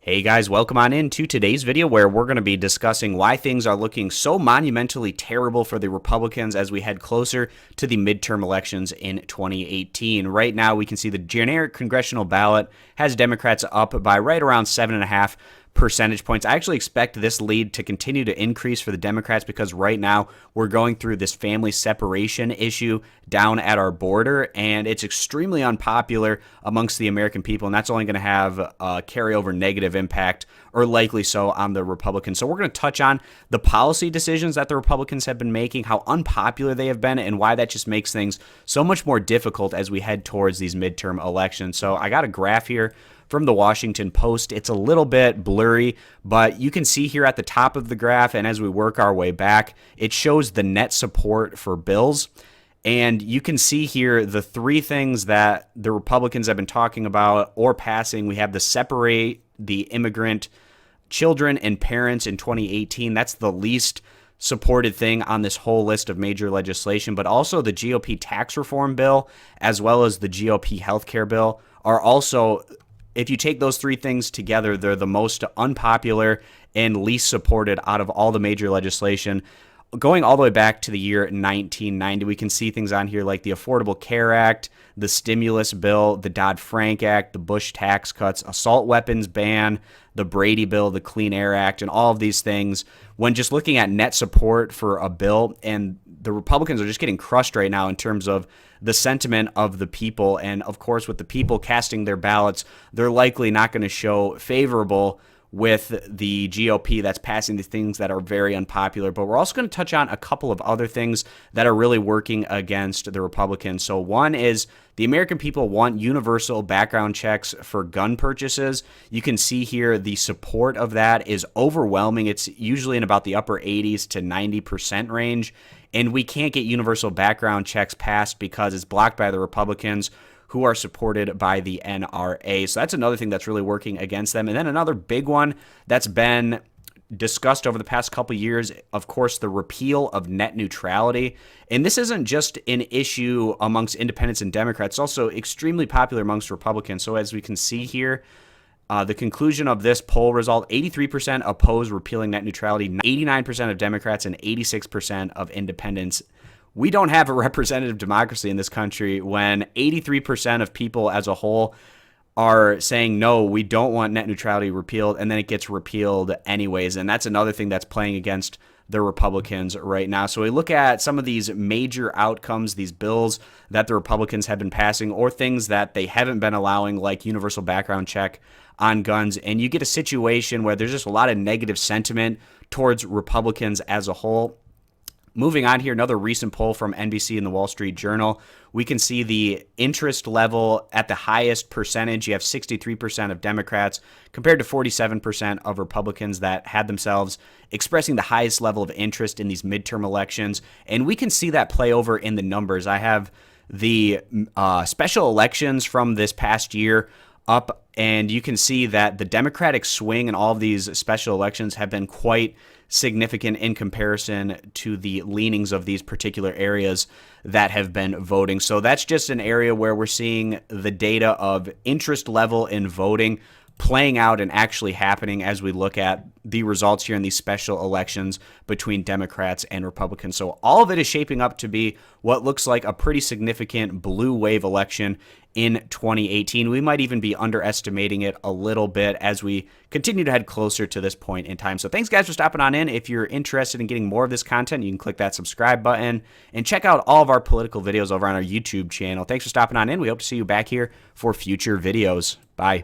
Hey guys, welcome on into today's video where we're going to be discussing why things are looking so monumentally terrible for the Republicans as we head closer to the midterm elections in 2018. Right now, we can see the generic congressional ballot has Democrats up by right around 7.5 percentage points. I actually expect this lead to continue to increase for the Democrats because right now we're going through this family separation issue down at our border, and it's extremely unpopular amongst the American people, and that's only going to have a carryover negative impact, or likely so, on the Republicans. So we're going to touch on the policy decisions that the Republicans have been making, how unpopular they have been, and why that just makes things so much more difficult as we head towards these midterm elections. So I got a graph here from the Washington Post. It's a little bit blurry, but you can see here at the top of the graph, and as we work our way back, it shows the net support for bills. And you can see here the three things that the Republicans have been talking about or passing. We have the separate the immigrant children and parents in 2018. That's the least supported thing on this whole list of major legislation, but also the GOP Tax Reform Bill as well as the GOP Health Care Bill are also, if you take those three things together, they're the most unpopular and least supported out of all the major legislation. Going all the way back to the year 1990, we can see things on here like the Affordable Care Act, the stimulus bill, the Dodd-Frank Act, the Bush tax cuts, assault weapons ban, the Brady bill, the Clean Air Act, and all of these things. When just looking at net support for a bill, and the Republicans are just getting crushed right now in terms of the sentiment of the people. And of course, with the people casting their ballots, they're likely not going to show favorable with the GOP that's passing these things that are very unpopular. But we're also going to touch on a couple of other things that are really working against the Republicans. So one is the American people want universal background checks for gun purchases. You can see here the support of that is overwhelming. It's usually in about the upper 80s to 90% range. And we can't get universal background checks passed because it's blocked by the Republicans, who are supported by the NRA. So that's another thing that's really working against them. And then another big one that's been discussed over the past couple of years, of course, the repeal of net neutrality. And this isn't just an issue amongst independents and Democrats, it's also extremely popular amongst Republicans. So as we can see here, the conclusion of this poll result, 83% oppose repealing net neutrality, 89% of Democrats and 86% of independents. We don't have a representative democracy in this country when 83% of people as a whole are saying, no, we don't want net neutrality repealed, and then it gets repealed anyways. And that's another thing that's playing against the Republicans right now. So we look at some of these major outcomes, these bills that the Republicans have been passing, or things that they haven't been allowing, like universal background check on guns, and you get a situation where there's just a lot of negative sentiment towards Republicans as a whole. Moving on here, another recent poll from NBC and the Wall Street Journal. We can see the interest level at the highest percentage. You have 63% of Democrats compared to 47% of Republicans that had themselves expressing the highest level of interest in these midterm elections. And we can see that play over in the numbers. I have the special elections from this past year up, and you can see that the Democratic swing in all of these special elections have been quite significant in comparison to the leanings of these particular areas that have been voting. So that's just an area where we're seeing the data of interest level in voting playing out and actually happening as we look at the results here in these special elections between Democrats and Republicans. So all of it is shaping up to be what looks like a pretty significant blue wave election in 2018. We might even be underestimating it a little bit as we continue to head closer to this point in time. So thanks guys for stopping on in. If you're interested in getting more of this content, you can click that subscribe button and check out all of our political videos over on our YouTube channel. Thanks for stopping on in. We hope to see you back here for future videos. Bye.